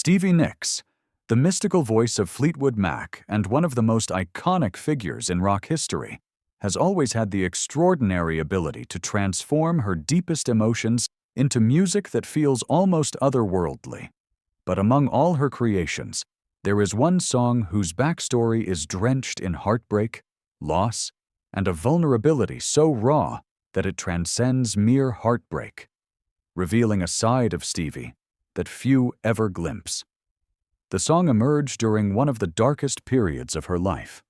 Stevie Nicks, the mystical voice of Fleetwood Mac and one of the most iconic figures in rock history, has always had the extraordinary ability to transform her deepest emotions into music that feels almost otherworldly. But among all her creations, there is one song whose backstory is drenched in heartbreak, loss, and a vulnerability so raw that it transcends mere heartbreak, revealing a side of Stevie that few ever glimpse. The song emerged during one of the darkest periods of her life,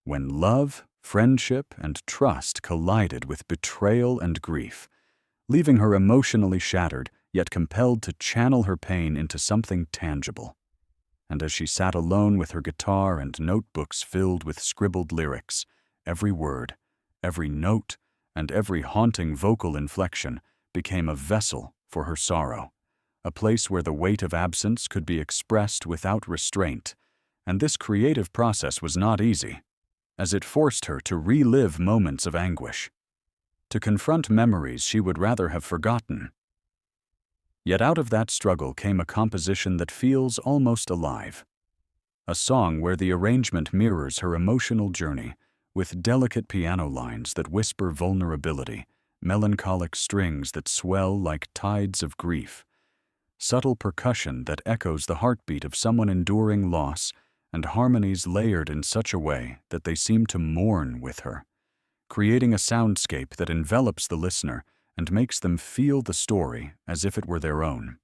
when love, friendship, and trust collided with betrayal and grief, leaving her emotionally shattered yet compelled to channel her pain into something tangible. And as she sat alone with her guitar and notebooks filled with scribbled lyrics, every word, every note, and every haunting vocal inflection became a vessel for her sorrow, a place where the weight of absence could be expressed without restraint. And this creative process was not easy, as it forced her to relive moments of anguish, to confront memories she would rather have forgotten. Yet out of that struggle came a composition that feels almost alive, a song where the arrangement mirrors her emotional journey, with delicate piano lines that whisper vulnerability, melancholic strings that swell like tides of grief, subtle percussion that echoes the heartbeat of someone enduring loss, and harmonies layered in such a way that they seem to mourn with her, creating a soundscape that envelops the listener and makes them feel the story as if it were their own.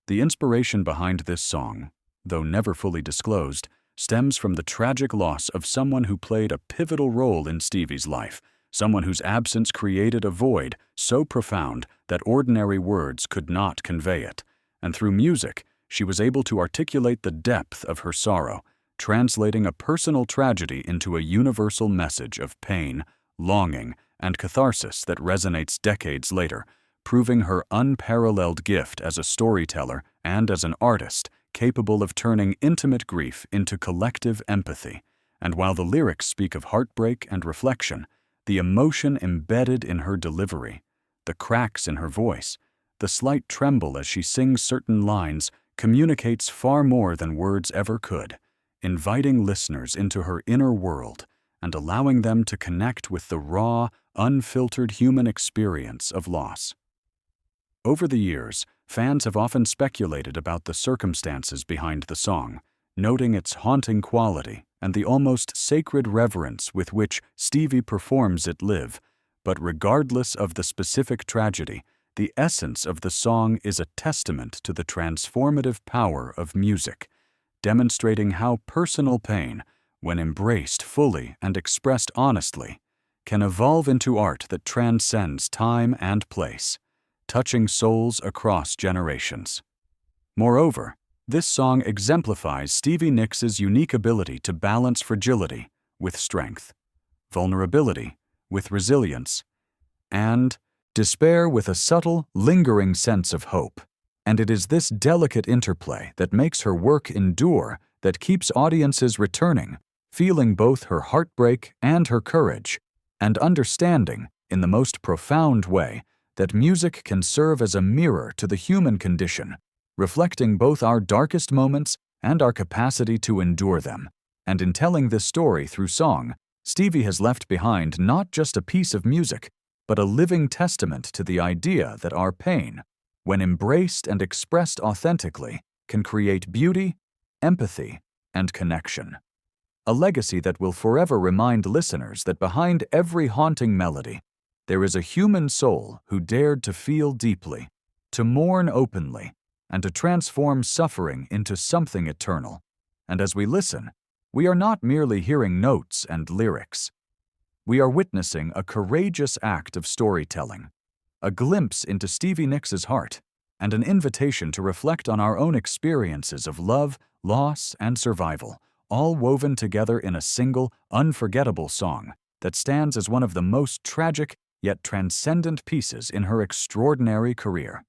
The inspiration behind this song, though never fully disclosed, stems from the tragic loss of someone who played a pivotal role in Stevie's life, someone whose absence created a void so profound that ordinary words could not convey it. And through music, she was able to articulate the depth of her sorrow, translating a personal tragedy into a universal message of pain, longing, and catharsis that resonates decades later, proving her unparalleled gift as a storyteller and as an artist capable of turning intimate grief into collective empathy. And while the lyrics speak of heartbreak and reflection, the emotion embedded in her delivery, the cracks in her voice, the slight tremble as she sings certain lines communicates far more than words ever could, inviting listeners into her inner world and allowing them to connect with the raw, unfiltered human experience of loss. Over the years, fans have often speculated about the circumstances behind the song, noting its haunting quality and the almost sacred reverence with which Stevie performs it live. But regardless of the specific tragedy, the essence of the song is a testament to the transformative power of music, demonstrating how personal pain, when embraced fully and expressed honestly, can evolve into art that transcends time and place, touching souls across generations. Moreover, this song exemplifies Stevie Nicks' unique ability to balance fragility with strength, vulnerability with resilience, and despair with a subtle, lingering sense of hope. And it is this delicate interplay that makes her work endure, that keeps audiences returning, feeling both her heartbreak and her courage, and understanding, in the most profound way, that music can serve as a mirror to the human condition, reflecting both our darkest moments and our capacity to endure them. And in telling this story through song, Stevie has left behind not just a piece of music, but a living testament to the idea that our pain, when embraced and expressed authentically, can create beauty, empathy, and connection. A legacy that will forever remind listeners that behind every haunting melody, there is a human soul who dared to feel deeply, to mourn openly, and to transform suffering into something eternal. And as we listen, we are not merely hearing notes and lyrics. We are witnessing a courageous act of storytelling, a glimpse into Stevie Nicks' heart, and an invitation to reflect on our own experiences of love, loss, and survival, all woven together in a single, unforgettable song that stands as one of the most tragic yet transcendent pieces in her extraordinary career.